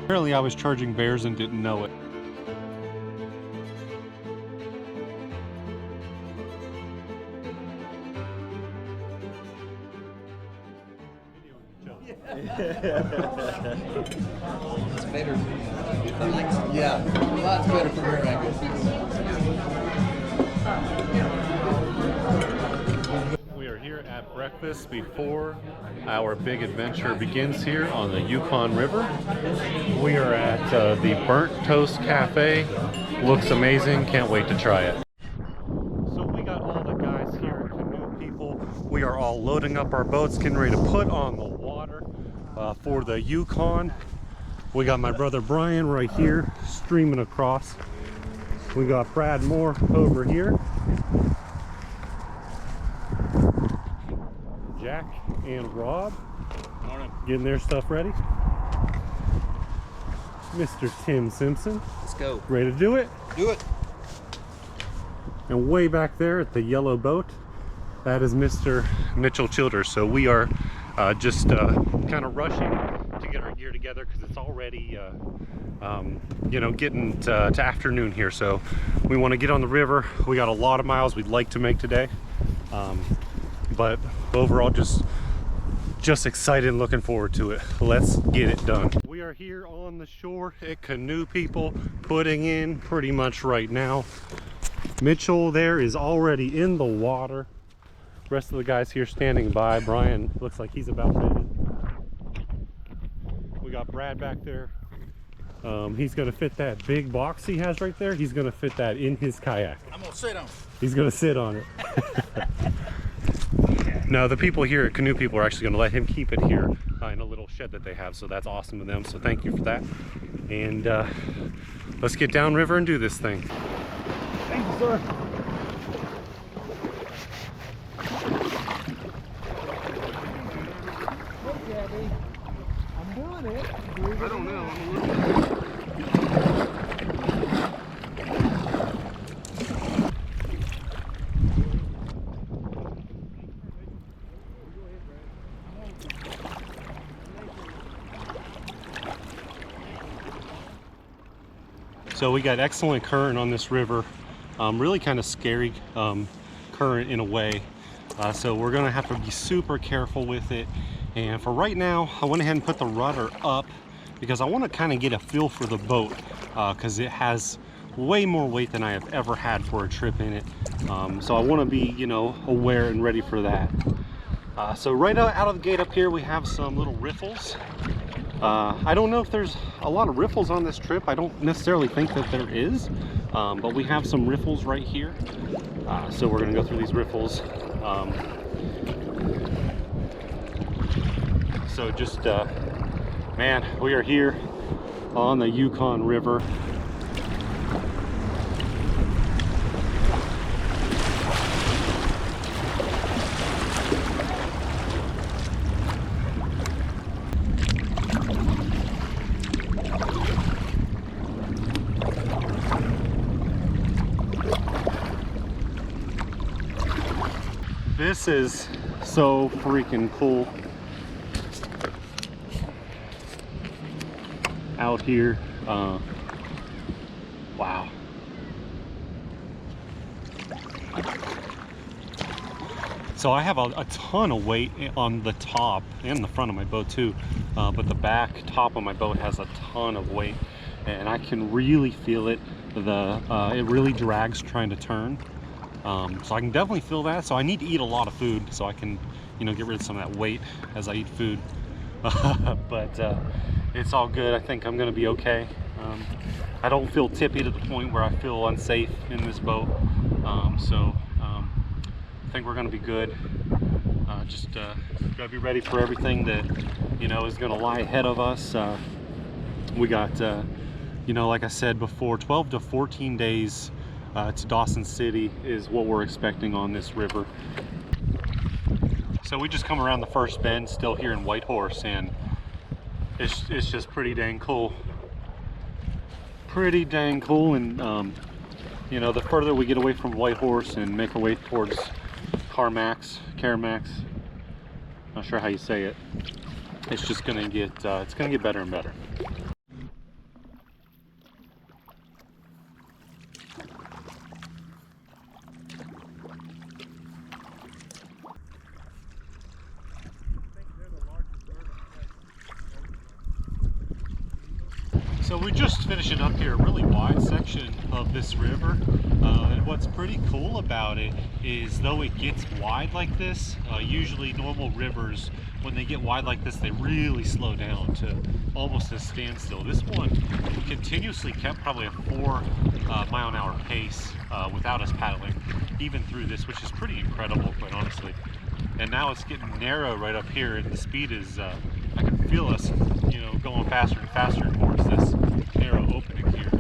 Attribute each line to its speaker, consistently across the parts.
Speaker 1: Apparently I was charging bears and didn't know it.
Speaker 2: It's better. Yeah, lots better from here, I guess.
Speaker 1: We are here at breakfast before our big adventure begins here on the Yukon River. We are at the Burnt Toast Cafe. Looks amazing, can't wait to try it. So we got all the guys here at Kanoe People. We are all loading up our boats, getting ready to put on the water for the Yukon. We got my brother Brian right here streaming across. We got Brad Moore over here. Jack and Rob getting their stuff ready. Mr. Tim Simpson.
Speaker 2: Let's go.
Speaker 1: Ready to do it?
Speaker 2: Do it.
Speaker 1: And way back there at the yellow boat, that is Mr. Mitchell Childers. So we are just kind of rushing to get our gear together because it's already you know, getting to afternoon here. So we want to get on the river. We got a lot of miles we'd like to make today, but overall just excited and looking forward to it. Let's get it done. We are here on the shore at Kanoe People, putting in pretty much right now. Mitchell there is already in the water. Rest of the guys here standing by. Brian looks like he's about ready. We got Brad back there. He's gonna fit that big box he has right there. He's gonna fit that in his kayak.
Speaker 2: I'm gonna sit on it.
Speaker 1: He's gonna sit on it. No, the people here at Kanoe People are actually going to let him keep it here in a little shed that they have, so that's awesome of them, so thank you for that. And let's get downriver and do this thing.
Speaker 2: Thank you, sir. Hey, Daddy. I'm doing it. I don't know.
Speaker 1: So we got excellent current on this river, really kind of scary current in a way. So we're gonna have to be super careful with it. And for right now, I went ahead and put the rudder up because I want to kind of get a feel for the boat because it has way more weight than I have ever had for a trip in it. So I want to be, you know, aware and ready for that. So right out of the gate up here, we have some little riffles. I don't know if there's a lot of riffles on this trip. I don't necessarily think that there is, but we have some riffles right here. So we're gonna go through these riffles. So just, man, we are here on the Yukon River. This is so freaking cool out here. Wow. So I have a ton of weight on the top and the front of my boat too, but the back top of my boat has a ton of weight, and I can really feel it. It really drags trying to turn. So I can definitely feel that. So I need to eat a lot of food so I can, you know, get rid of some of that weight as I eat food. But it's all good. I think I'm gonna be okay. I don't feel tippy to the point where I feel unsafe in this boat. So I think we're gonna be good. Just gotta be ready for everything that, you know, is gonna lie ahead of us. We got, you know, like I said before, 12 to 14 days to Dawson City is what we're expecting on this river. So we just come around the first bend still here in Whitehorse, and it's just pretty dang cool. Pretty dang cool. And you know, the further we get away from Whitehorse and make our way towards Carmax, not sure how you say it, it's just gonna get better and better. So we're just finishing up here a really wide section of this river, and what's pretty cool about it is though it gets wide like this, usually normal rivers, when they get wide like this, they really slow down to almost a standstill. This one continuously kept probably a 4 mile-an-hour pace without us paddling, even through this, which is pretty incredible, quite honestly. And now it's getting narrow right up here, and the speed is, I can feel us, you know, going faster and faster towards this narrow opening here.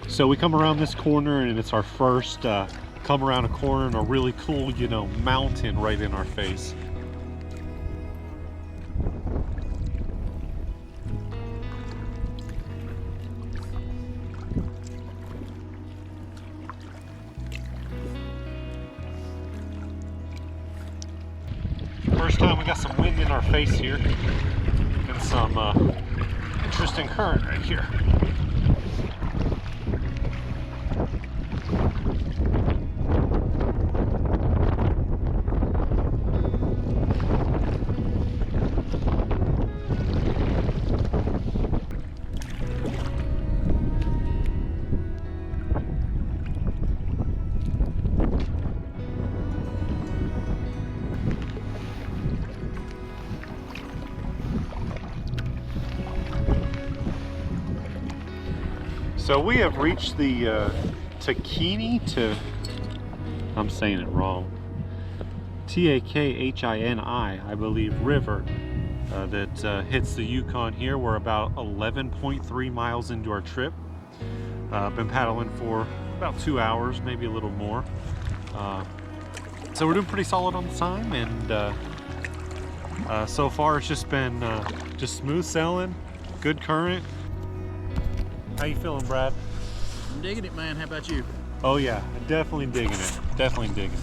Speaker 1: So we come around this corner, and it's our first come around a corner and a really cool, you know, mountain right in our face. First time we got some wind in our face here, and some interesting current right here. So we have reached the I'm saying it wrong, Takhini, I believe, river that hits the Yukon here. We're about 11.3 miles into our trip. Been paddling for about 2 hours, maybe a little more. So we're doing pretty solid on the time, and so far it's just been just smooth sailing, good current. How you feeling, Brad?
Speaker 2: I'm digging it, man. How about you?
Speaker 1: Oh yeah, definitely digging it. Definitely digging it.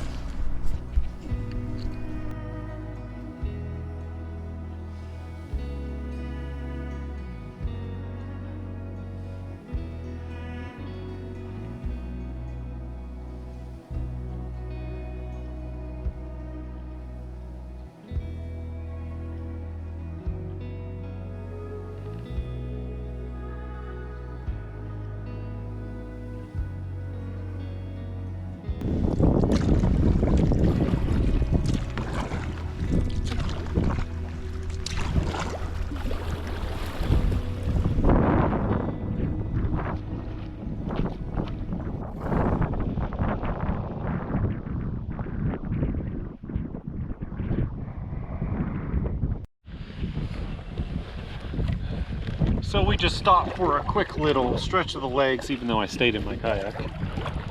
Speaker 1: So we just stopped for a quick little stretch of the legs, even though I stayed in my kayak,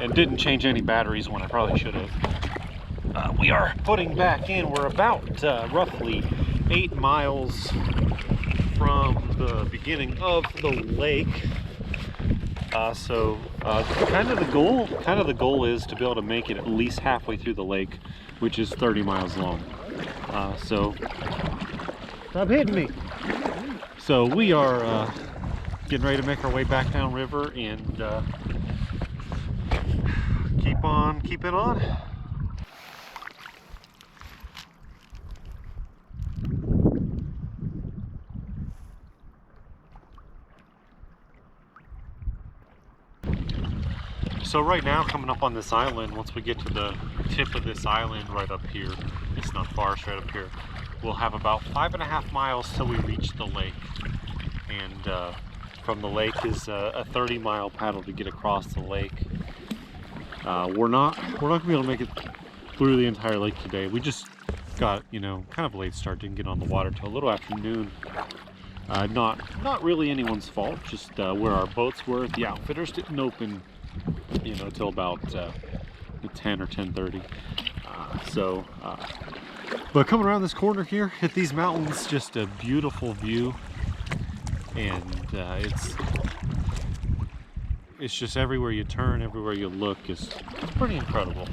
Speaker 1: and didn't change any batteries when I probably should have. We are putting back in. We're about roughly 8 miles from the beginning of the lake. So kind of the goal is to be able to make it at least halfway through the lake, which is 30 miles long. So stop hitting me. So we are getting ready to make our way back down river and keep on keeping on. So right now, coming up on this island, once we get to the tip of this island right up here, it's not far, it's right up here, we'll have about 5.5 miles till we reach the lake. And from the lake is a 30-mile paddle to get across the lake. We're not gonna be able to make it through the entire lake today. We just got, you know, kind of a late start, didn't get on the water till a little after noon. Not really anyone's fault, just where our boats were. The outfitters didn't open, you know, till about 10 or 10:30. But coming around this corner here, hit these mountains, just a beautiful view, and it's just everywhere you turn, everywhere you look is pretty incredible.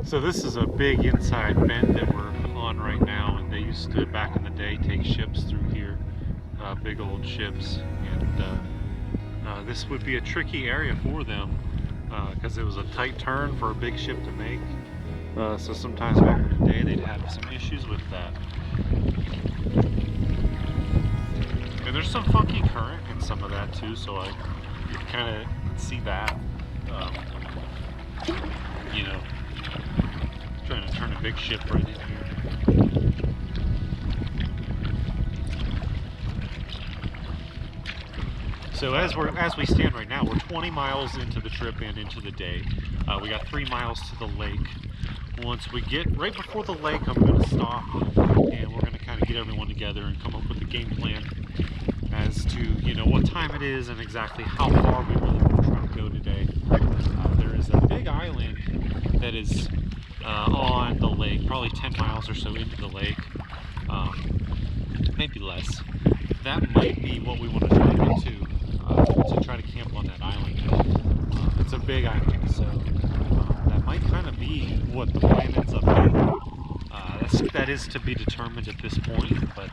Speaker 1: So this is a big inside bend that we're on right now, and they used to, back in the day, take ships through here, big old ships, and this would be a tricky area for them because it was a tight turn for a big ship to make. So sometimes back in the day they'd have some issues with that. And there's some funky current in some of that too, so you kind of see that. You know, trying to turn a big ship right in here. So as we stand right now, we're 20 miles into the trip and into the day. We got 3 miles to the lake. Once we get right before the lake, I'm going to stop and we're going to kind of get everyone together and come up with a game plan as to, you know, what time it is and exactly how far we really want to try to go today. There is a big island that is on the lake, probably 10 miles or so into the lake, maybe less. That might be what we want to try to get to try to camp on that island. It's a big island, so that might kind of be what the plan ends up being. That is to be determined at this point, but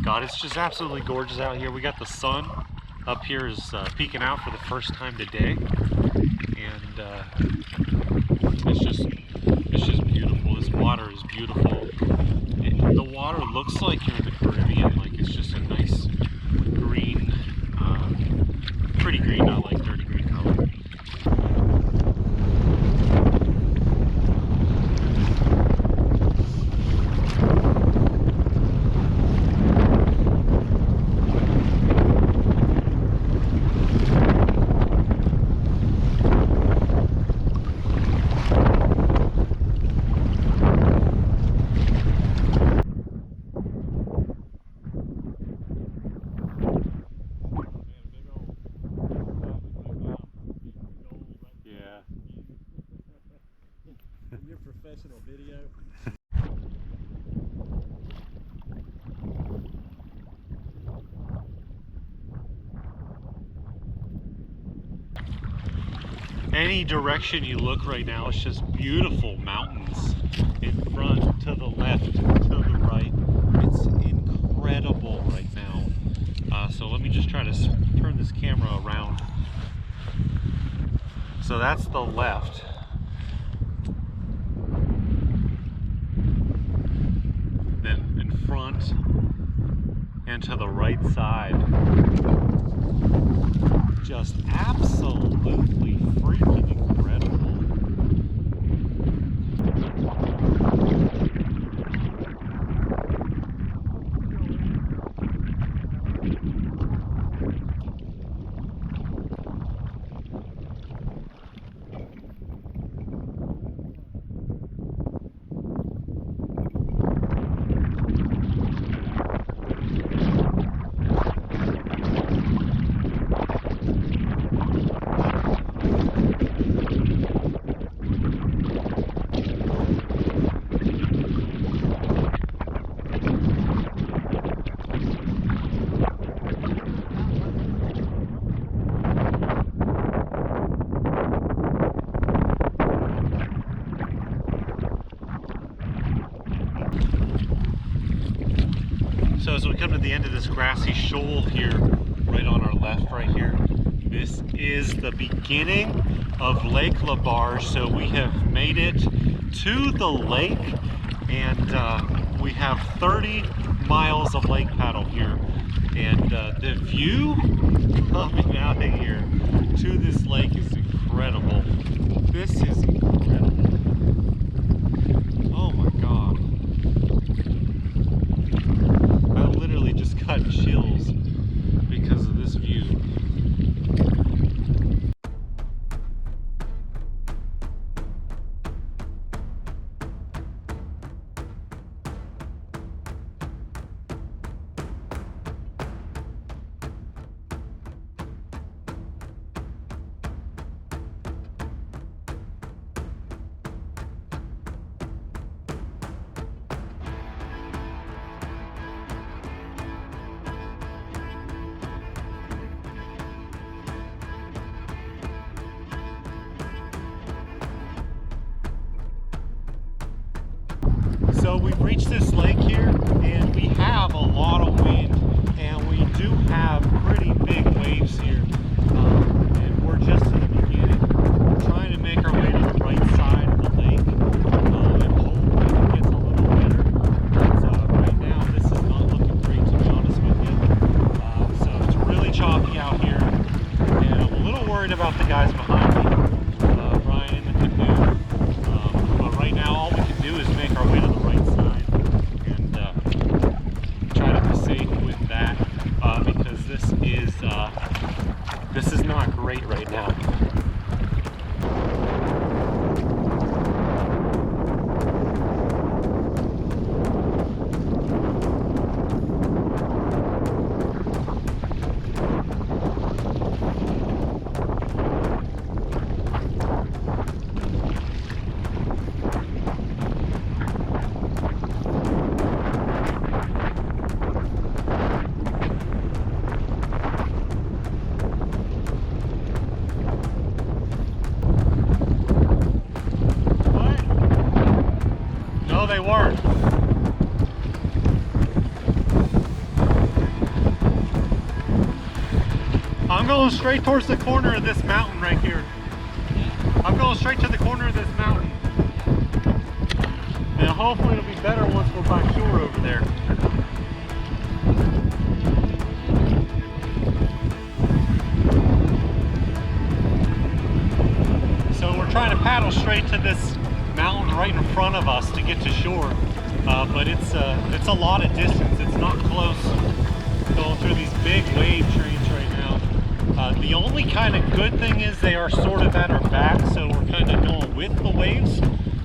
Speaker 1: God, it's just absolutely gorgeous out here. We got the sun up here is peeking out for the first time today, and it's just beautiful. This water is beautiful. The water looks like you're in the Caribbean, like it's just a nice green, pretty green, not like dirty green color.
Speaker 3: Professional video.
Speaker 1: Any direction you look right now, it's just beautiful mountains in front, to the left, to the right. It's incredible right now. So let me just try to turn this camera around. So that's the left. Then in front and to the right side, just absolutely freaking incredible. So as we come to the end of this grassy shoal here, right on our left right here, this is the beginning of Lake Laberge. So we have made it to the lake, and we have 30 miles of lake paddle here, and the view coming out of here to this lake is incredible. This is incredible. Oh my god. I literally just got chills because of this view. So we've reached this lake here, and we have a lot of wind, and we do have pretty big waves here. And we're just in the beginning. We're trying to make our way to the right side of the lake, and hopefully it gets a little better. But right now, this is not looking great, to be honest with you. So it's really choppy out here, and I'm a little worried about the guys behind me, Brian in the canoe. But right now, all we can do is make our way to the right side and try to be safe with that, because this is not great right now. They weren't. I'm going straight towards the corner of this mountain right here. I'm going straight to the corner of this mountain. And hopefully it'll be better once we're by shore over there. So we're trying to paddle straight to this mountain right in front of us to get to shore, but it's a lot of distance. It's not close. Going through these big wave trains right now. The only kind of good thing is they are sort of at our back, so we're kind of going with the waves,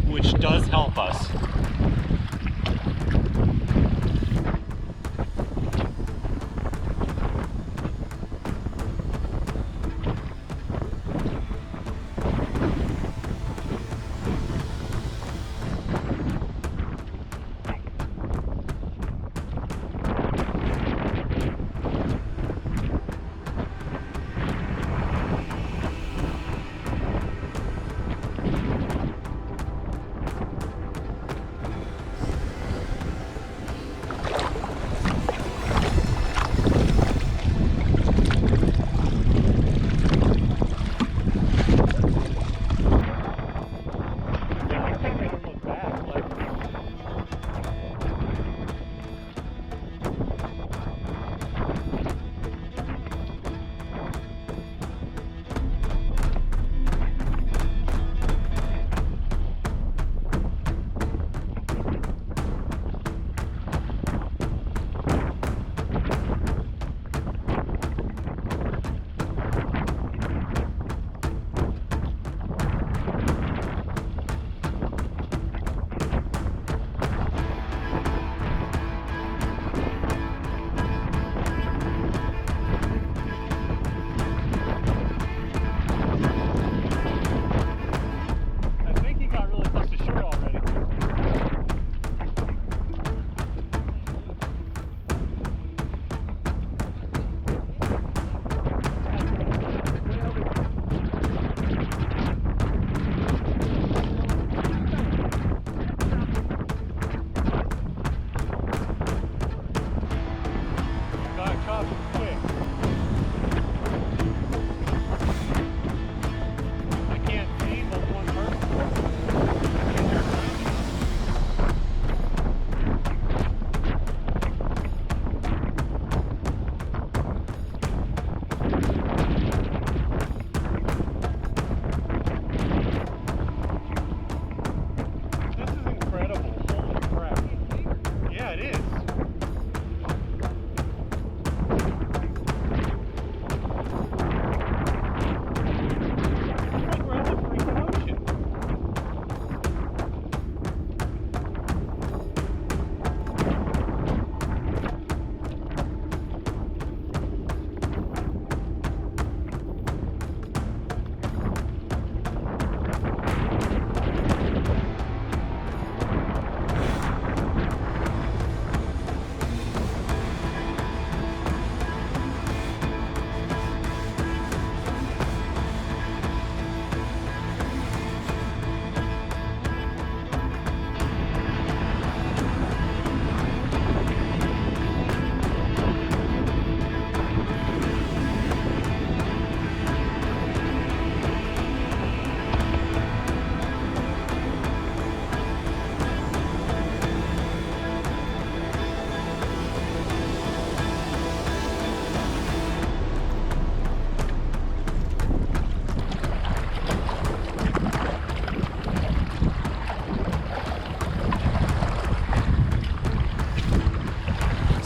Speaker 1: which does help us.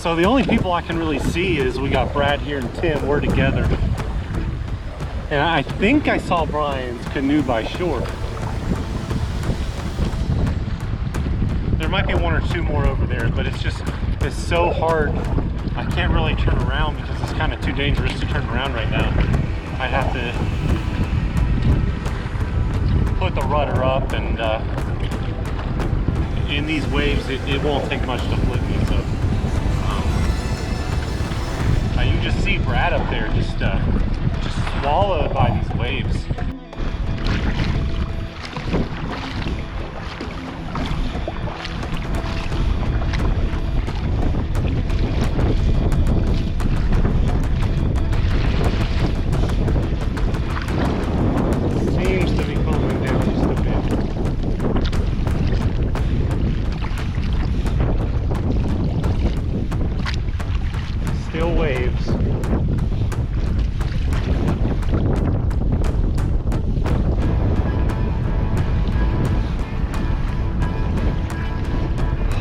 Speaker 1: So the only people I can really see is we got Brad here and Tim. We're together. And I think I saw Brian's canoe by shore. There might be one or two more over there, but it's so hard. I can't really turn around because it's kind of too dangerous to turn around right now. I'd have to put the rudder up, and in these waves it won't take much to flip me. So you just see Brad up there just swallowed by these waves. Seems to be calming down just a bit. Still waves.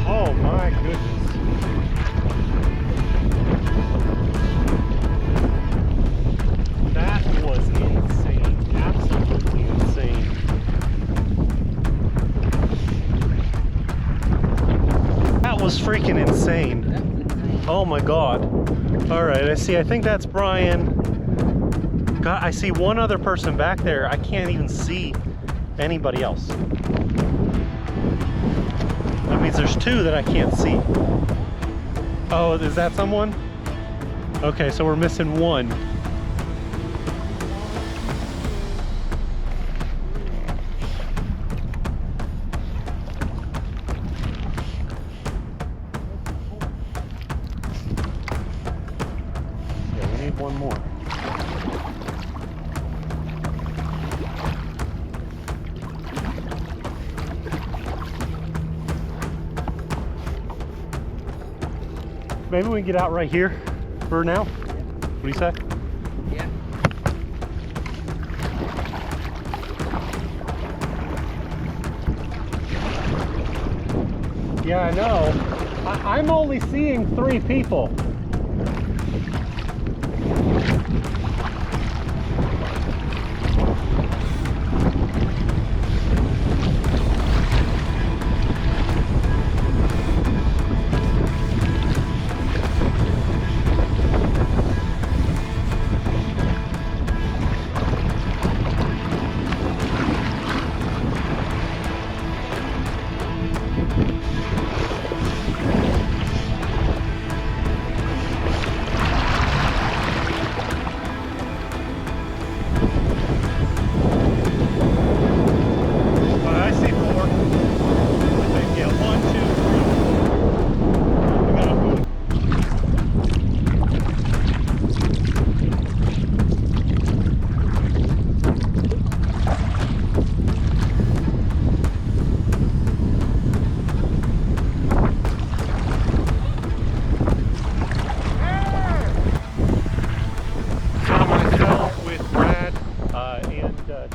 Speaker 1: Oh my goodness. That was insane. Absolutely insane. That was freaking insane. Oh my god. Alright, I think that's Brian. God, I see one other person back there. I can't even see anybody else. That means there's two that I can't see. Oh, is that someone? Okay, so we're missing one. Yeah, we need one more. Maybe we can get out right here for now. What do you say?
Speaker 2: Yeah.
Speaker 1: Yeah, I know. I'm only seeing 3 people.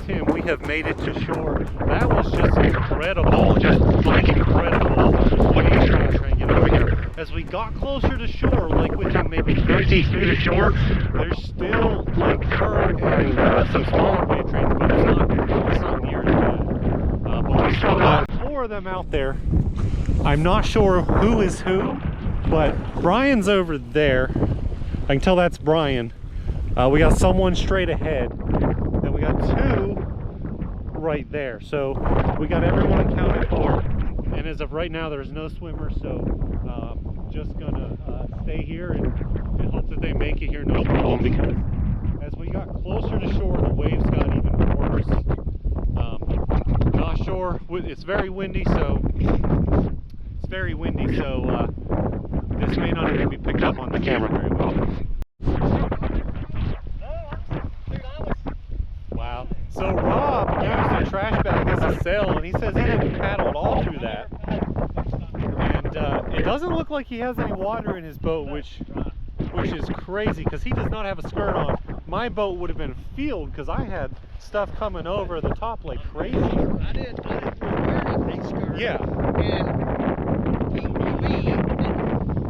Speaker 1: Tim, we have made it to shore. That was just incredible, just like incredible. What are you trying to get over here? As we got closer to shore, like within maybe 50 feet of shore, there's still like current and some smaller wave trains, but it's not near as bad. But we still got 4 of them out there. I'm not sure who is who, but Brian's over there. I can tell that's Brian. We got someone straight ahead. Then we got 2 right there. So we got everyone accounted for. And as of right now, there's no swimmers. So just gonna stay here and hope that they make it here no problem. Because as we got closer to shore, the waves got even worse. Not sure. It's very windy, so this may not even be picked up on the camera very well. Wow. So Rob used a trash bag as a sail, and he says he didn't paddle all through that. And it doesn't look like he has any water in his boat, which is crazy because he does not have a skirt on. My boat would have been filled because I had stuff coming over the top like crazy.
Speaker 2: I was wearing a skirt.
Speaker 1: Yeah.
Speaker 2: And he didn't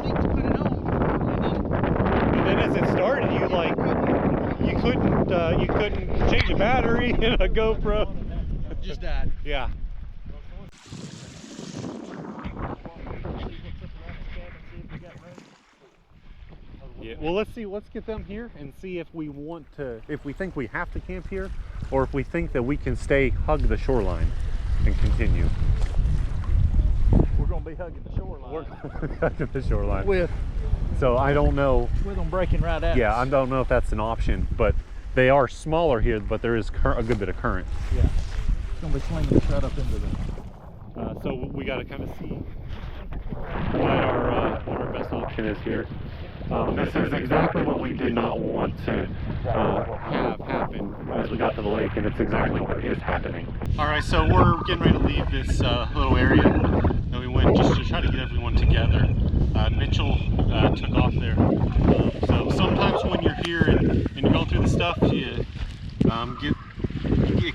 Speaker 2: think to put it on
Speaker 1: was like, you couldn't change a battery in a GoPro.
Speaker 2: Just died.
Speaker 1: Yeah. Yeah, well, let's get them here and see if we think we have to camp here, or if we think that we can hug the shoreline and continue.
Speaker 2: We're gonna be hugging the shoreline.
Speaker 1: We're gonna be hugging the shoreline. So I don't know.
Speaker 2: With them breaking right at
Speaker 1: Yeah,
Speaker 2: us.
Speaker 1: I don't know if that's an option, but they are smaller here, but there is a good bit of current.
Speaker 2: Yeah. It's gonna be slinging shut up into the.
Speaker 1: So we got to kind of see what our best option is here. This is exactly what we did not want to have happen as we got to the lake, and it's exactly what is happening. All right, so we're getting ready to leave this little area that we went just to try to get everyone together. Mitchell took off there. So sometimes when you're here and you're going through the stuff, it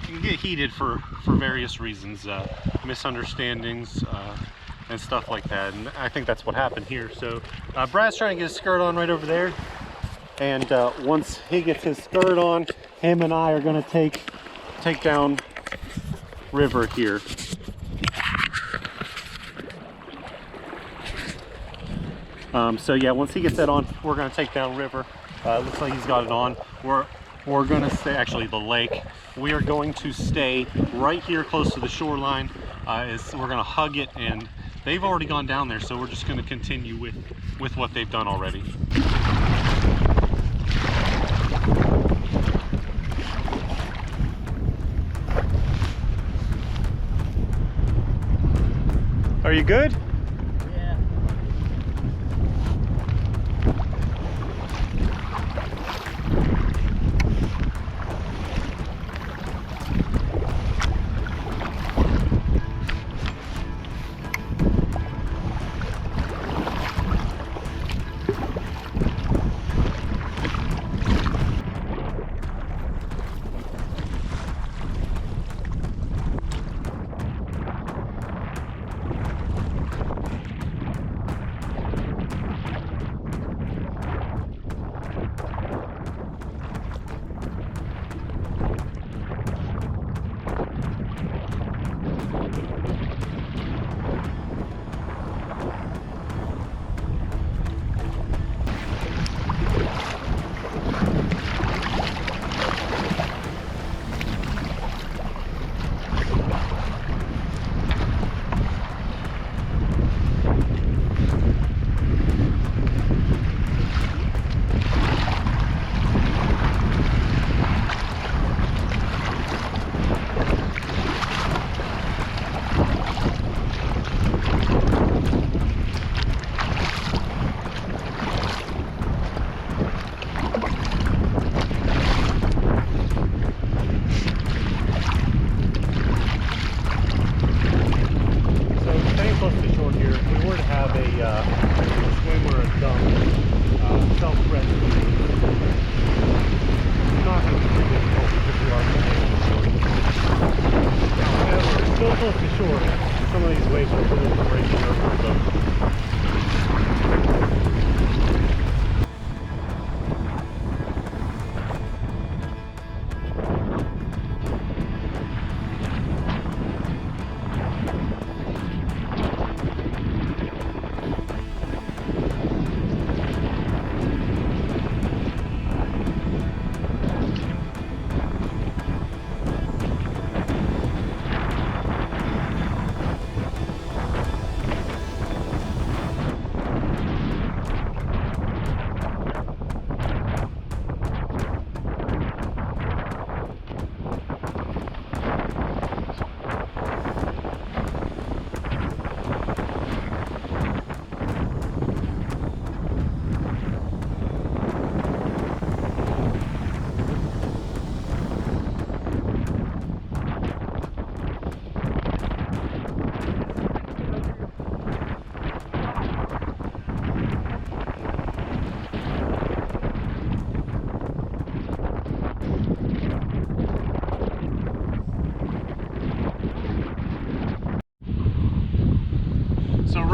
Speaker 1: can get heated for various reasons, misunderstandings, and stuff like that, and I think that's what happened here. So Brad's trying to get his skirt on right over there, and once he gets his skirt on, him and I are going to take down river here. So yeah, once he gets that on, we're going to take down river. Looks like he's got it on. We're going to stay, actually the lake, we are going to stay right here close to the shoreline. We're going to hug it, and they've already gone down there, so we're just going to continue with what they've done already. Are you good?
Speaker 2: Yeah.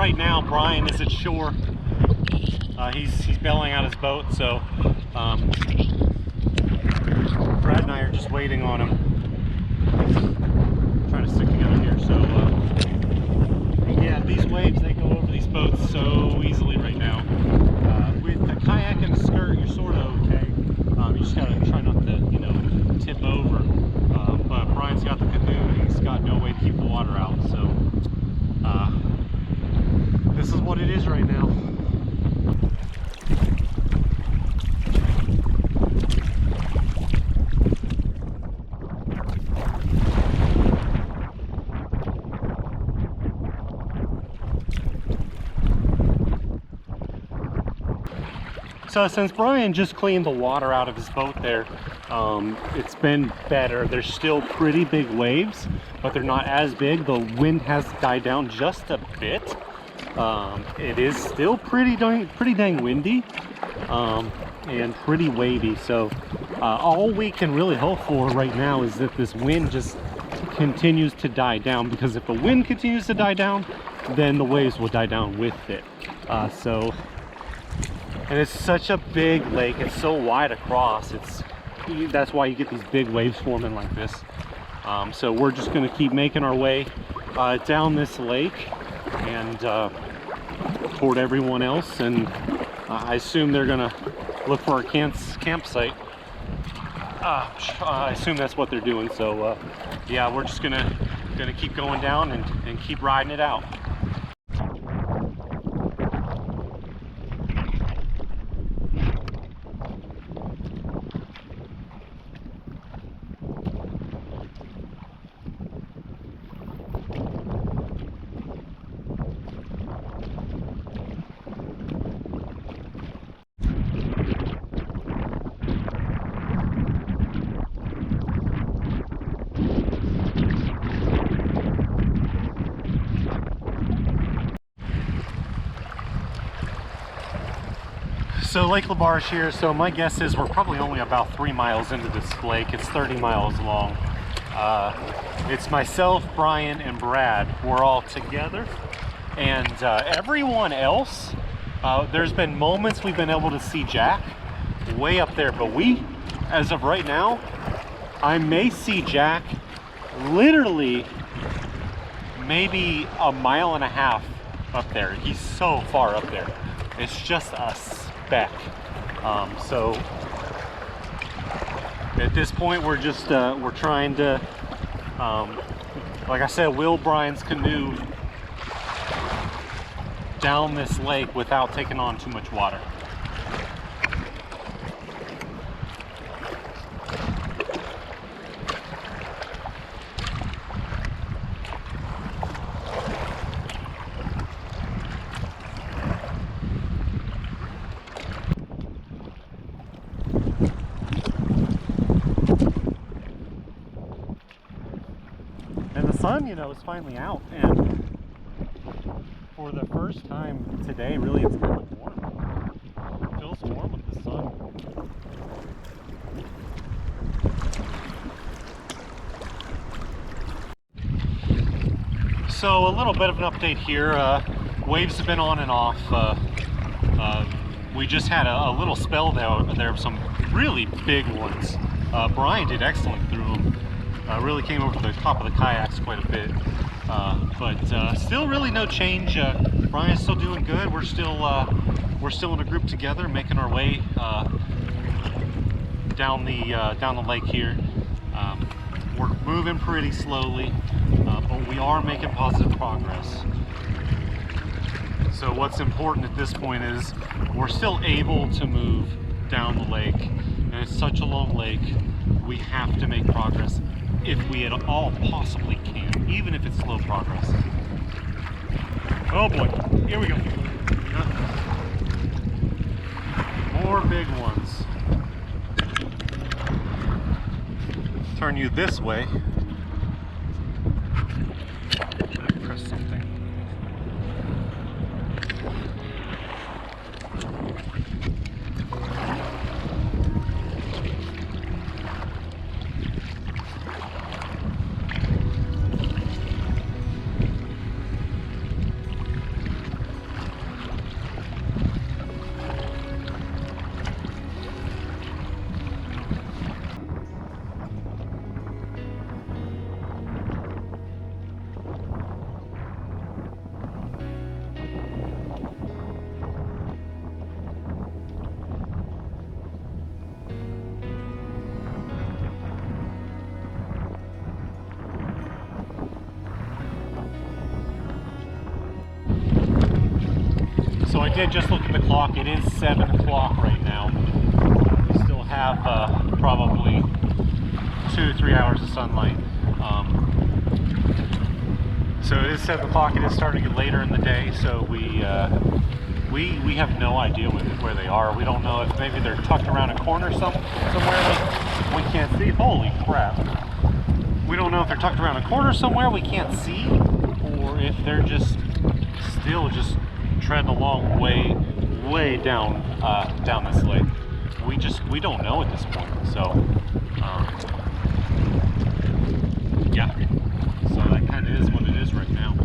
Speaker 2: right now Brian is at shore. He's bailing out his boat, so
Speaker 1: Brad and I are just waiting on him, trying to stick together here. So yeah, these waves, they go over these boats so easily right now. With the kayak and the skirt, you're sort of okay. You just gotta try not to, you know, tip over. But Brian's got the canoe and he's got no way to keep the water out. So this is what it is right now. So since Brian just cleaned the water out of his boat there, it's been better. There's still pretty big waves, but they're not as big. The wind has died down just a bit. It is still pretty dang windy and pretty wavy. So all we can really hope for right now is that this wind just continues to die down, because if the wind continues to die down, then the waves will die down with it. And it's such a big lake, it's so wide across, that's why you get these big waves forming like this. So we're just going to keep making our way down this lake and toward everyone else, and I assume they're going to look for our campsite. I assume that's what they're doing. So yeah, we're just gonna keep going down and keep riding it out. So Lake Laberge here, so my guess is we're probably only about 3 miles into this lake. It's 30 miles long. It's myself, Brian, and Brad. We're all together. And everyone else, there's been moments we've been able to see Jack way up there, but we, as of right now, I may see Jack literally maybe 1.5 miles up there. He's so far up there. It's just a speck. So at this point we're just we're trying to like I said, wheel Brian's canoe down this lake without taking on too much water. Sun, you know, is finally out, and for the first time today, really, it's kind of warm. It feels warm with the sun. So a little bit of an update here. Waves have been on and off. We just had a little spell there of some really big ones. Brian did excellent through them. Really came over to the top of the kayaks quite a bit, but still really no change. Brian's still doing good. We're still in a group together, making our way down the lake here. We're moving pretty slowly, but we are making positive progress. So what's important at this point is we're still able to move down the lake, and it's such a long lake. We have to make progress if we at all possibly can, even if it's slow progress. Oh boy, here we go. More big ones. Turn you this way. Press something. did just look at the clock. It is 7 o'clock right now. We still have probably 2 or 3 hours of sunlight. So it is 7 o'clock. It is starting to get later in the day. So we have no idea where they are. We don't know if maybe they're tucked around a corner somewhere that we can't see. Holy crap! We don't know if they're tucked around a corner somewhere we can't see, or if they're just still just treading along way down this lake. We don't know at this point. So yeah, so that kind of is what it is right now.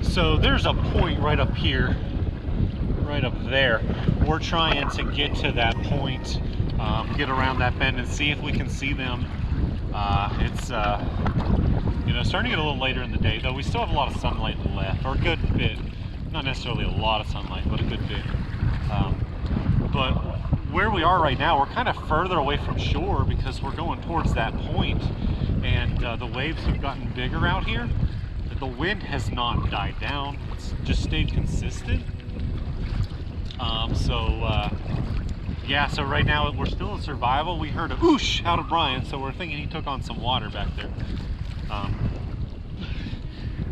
Speaker 1: So there's a point right up here, right up there. We're trying to get to that point, get around that bend and see if we can see them. It's you know, starting to get a little later in the day, though we still have a lot of sunlight left, or a good bit. Not necessarily a lot of sunlight, but a good bit. But where we are right now, we're kind of further away from shore because we're going towards that point, and the waves have gotten bigger out here. The wind has not died down, it's just stayed consistent. Yeah, so right now we're still in survival. We heard a whoosh out of Brian, so we're thinking he took on some water back there.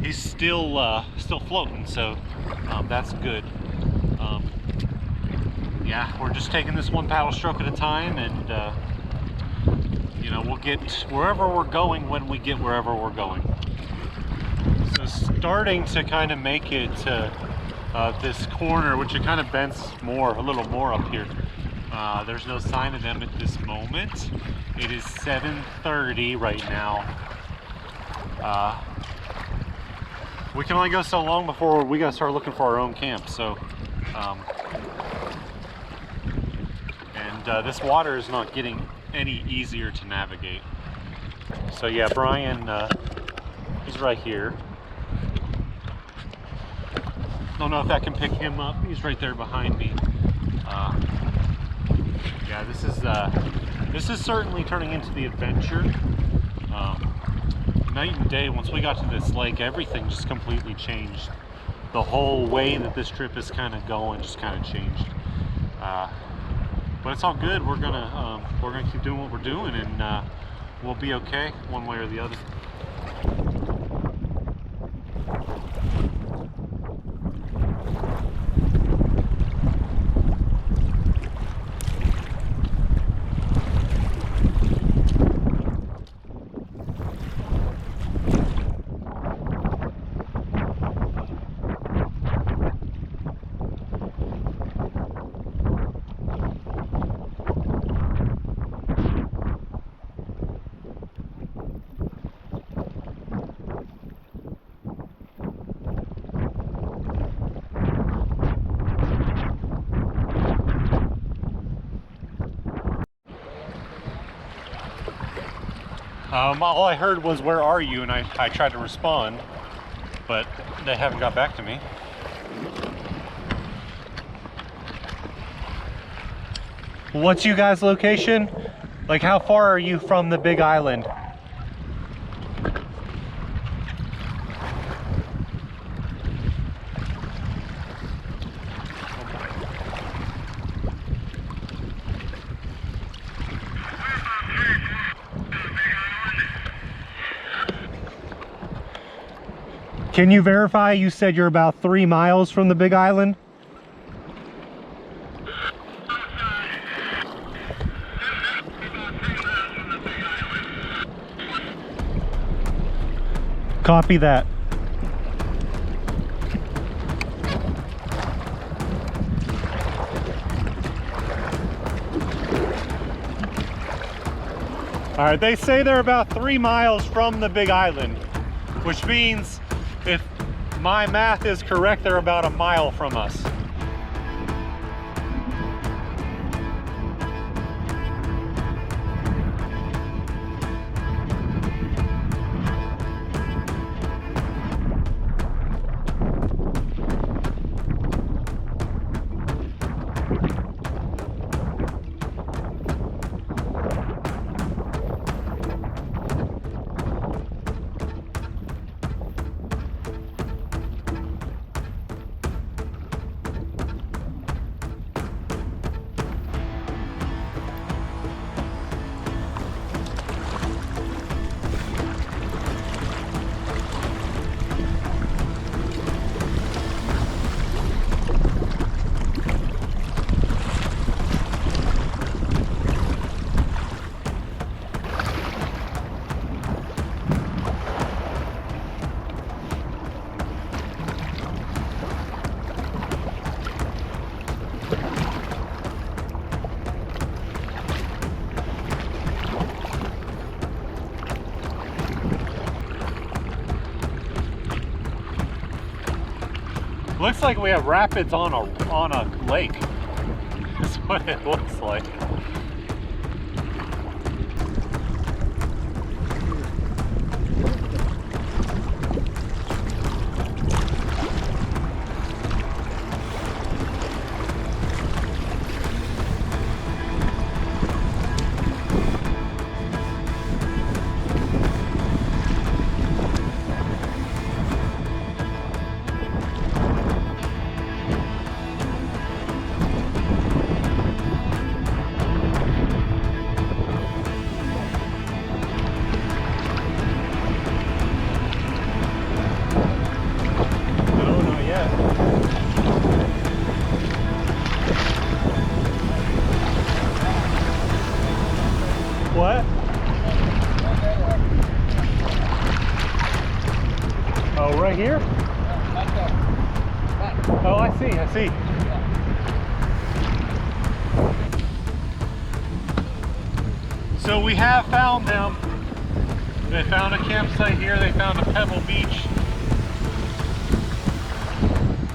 Speaker 1: He's still floating, so that's good. Yeah, we're just taking this one paddle stroke at a time, and you know, we'll get wherever we're going when we get wherever we're going. So starting to kind of make it to this corner, which it kind of bends a little more up here. There's no sign of them at this moment. It is 7:30 right now. We can only go so long before we gotta start looking for our own camp. So, this water is not getting any easier to navigate. So yeah, Brian, he's right here. Don't know if that can pick him up. He's right there behind me. Yeah, this is certainly turning into the adventure. Night and day. Once we got to this lake, everything just completely changed. The whole way that this trip is kind of going just kind of changed. But it's all good. We're gonna keep doing what we're doing, and we'll be okay one way or the other. All I heard was, "Where are you?" and I tried to respond, but they haven't got back to me. What's you guys' location? Like, how far are you from the big island? Can you verify? You said you're about 3 miles from the big island? Copy that. All right, they say they're about 3 miles from the big island, which means if my math is correct, they're about a mile from us. Looks like we have rapids on a lake. That's what it looks like. What? Oh, right here? Oh, I see. So we have found them. They found a campsite here. They found a pebble beach.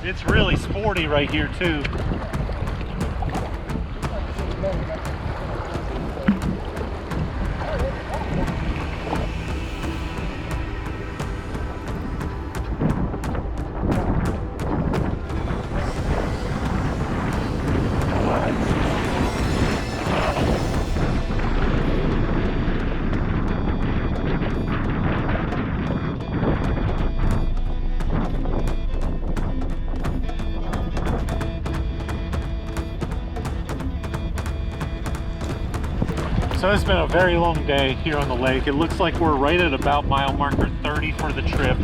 Speaker 1: It's really sporty right here too. So it's been a very long day here on the lake. It looks like we're right at about mile marker 30 for the trip,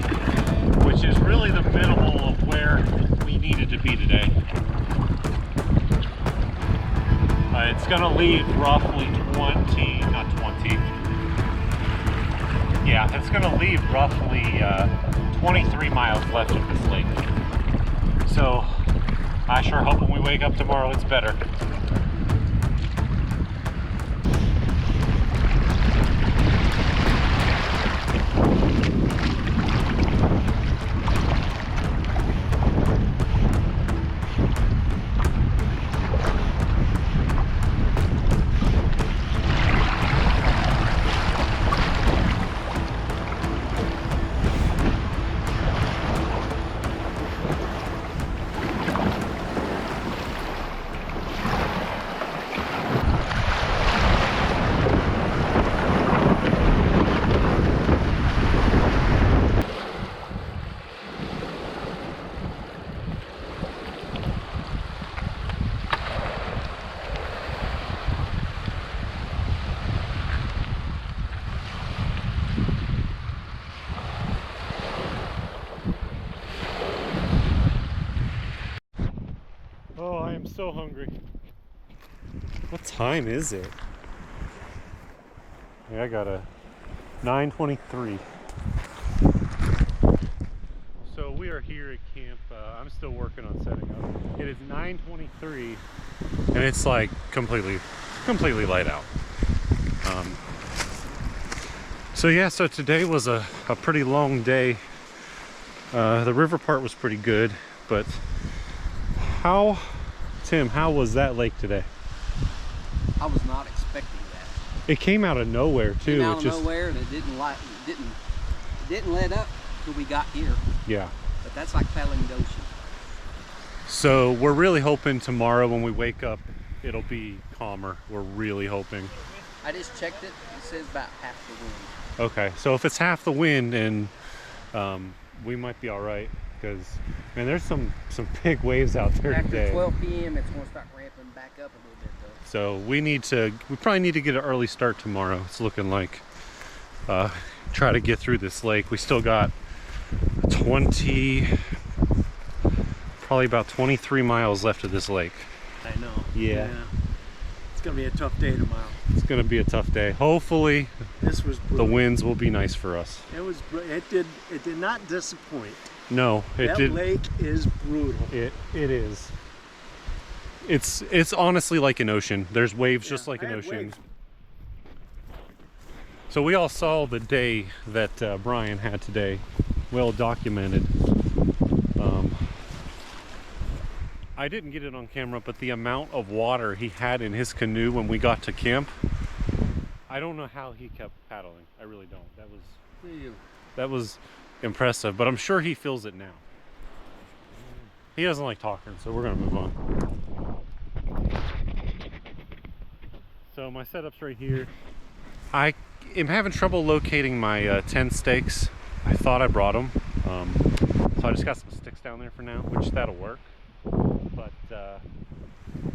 Speaker 1: which is really the minimal of where we needed to be today. It's gonna leave roughly 20, not 20. Yeah, it's gonna leave roughly 23 miles left of this lake. So I sure hope when we wake up tomorrow it's better. Oh, I am so hungry. What time is it? Yeah, I got a 9:23. So we are here at camp. I'm still working on setting up. It is 9:23 and it's like completely light out. So yeah, so today was a pretty long day. The river part was pretty good, but Tim, how was that lake today?
Speaker 2: I was not expecting that.
Speaker 1: It came out of nowhere too.
Speaker 2: It came out of nowhere, and it didn't let up till we got here.
Speaker 1: Yeah.
Speaker 2: But that's like paddling the ocean.
Speaker 1: So we're really hoping tomorrow when we wake up, it'll be calmer. We're really hoping.
Speaker 2: I just checked it. It says about half the wind.
Speaker 1: Okay, so if it's half the wind, and we might be all right, because man, there's some big waves out there
Speaker 2: After
Speaker 1: today.
Speaker 2: 12 p.m., it's going to start ramping back up a little bit, though.
Speaker 1: So we probably need to get an early start tomorrow. It's looking like try to get through this lake. We still got probably about 23 miles left of this lake.
Speaker 3: I know.
Speaker 1: Yeah.
Speaker 3: It's gonna be a tough day tomorrow.
Speaker 1: It's gonna be a tough day. Hopefully
Speaker 3: This was
Speaker 1: the
Speaker 3: brutal.
Speaker 1: winds will be nice for us.
Speaker 3: It did not disappoint.
Speaker 1: No, it
Speaker 3: That
Speaker 1: did.
Speaker 3: lake is brutal.
Speaker 1: It is. It's honestly like an ocean. There's waves just like
Speaker 3: I
Speaker 1: an
Speaker 3: had
Speaker 1: ocean.
Speaker 3: waves.
Speaker 1: So we all saw the day that Brian had today, well documented. I didn't get it on camera, but the amount of water he had in his canoe when we got to camp, I don't know how he kept paddling. I really don't. That was impressive, but I'm sure he feels it now. He doesn't like talking, so we're gonna move on. So my setup's right here. I am having trouble locating my tent stakes. I thought I brought them, so I just got some sticks down there for now, which that'll work. But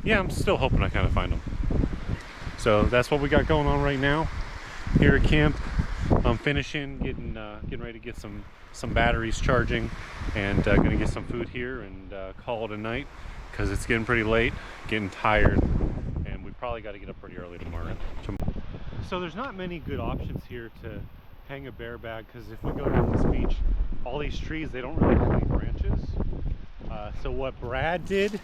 Speaker 1: yeah, I'm still hoping I kind of find them. So that's what we got going on right now here at camp. I'm finishing, getting ready to get some batteries charging, and gonna get some food here and call it a night, because it's getting pretty late, getting tired, and we probably got to get up pretty early tomorrow. So there's not many good options here to hang a bear bag, because if we go down this beach, all these trees, they don't really have any branches. So what Brad did,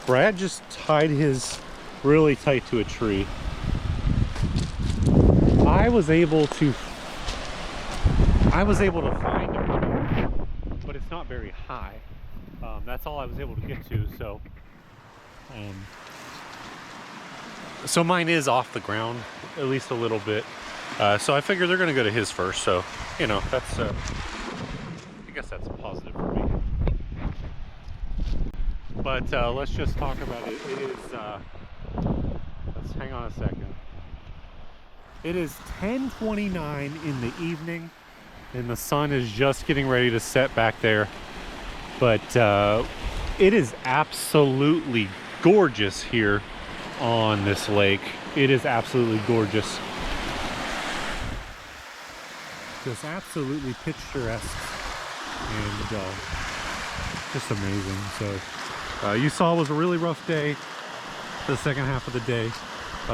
Speaker 1: Brad just tied his really tight to a tree. I was able to find him, but it's not very high. That's all I was able to get to. So mine is off the ground, at least a little bit. So I figure they're going to go to his first. So, you know, that's I guess that's a positive for me. But let's just talk about it. It is, let's hang on a second. It is 10:29 in the evening, and the sun is just getting ready to set back there. But it is absolutely gorgeous here on this lake. It is absolutely gorgeous. Just absolutely picturesque and just amazing. So you saw it was a really rough day, the second half of the day.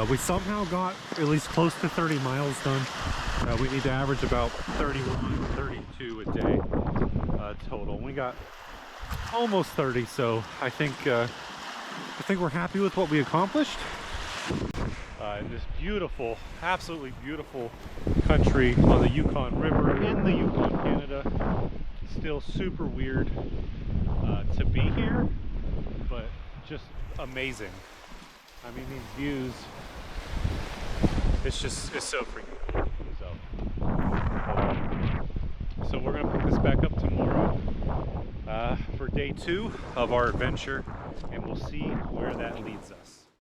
Speaker 1: We somehow got at least close to 30 miles done. We need to average about 31, 32 a day total. We got almost 30, so I think we're happy with what we accomplished. In this beautiful, absolutely beautiful country on the Yukon River in the Yukon, Canada. Still super weird to be here, but just amazing. I mean, these views, it's so freaking cool. So we're gonna pick this back up tomorrow for day 2 of our adventure, and we'll see where that leads us.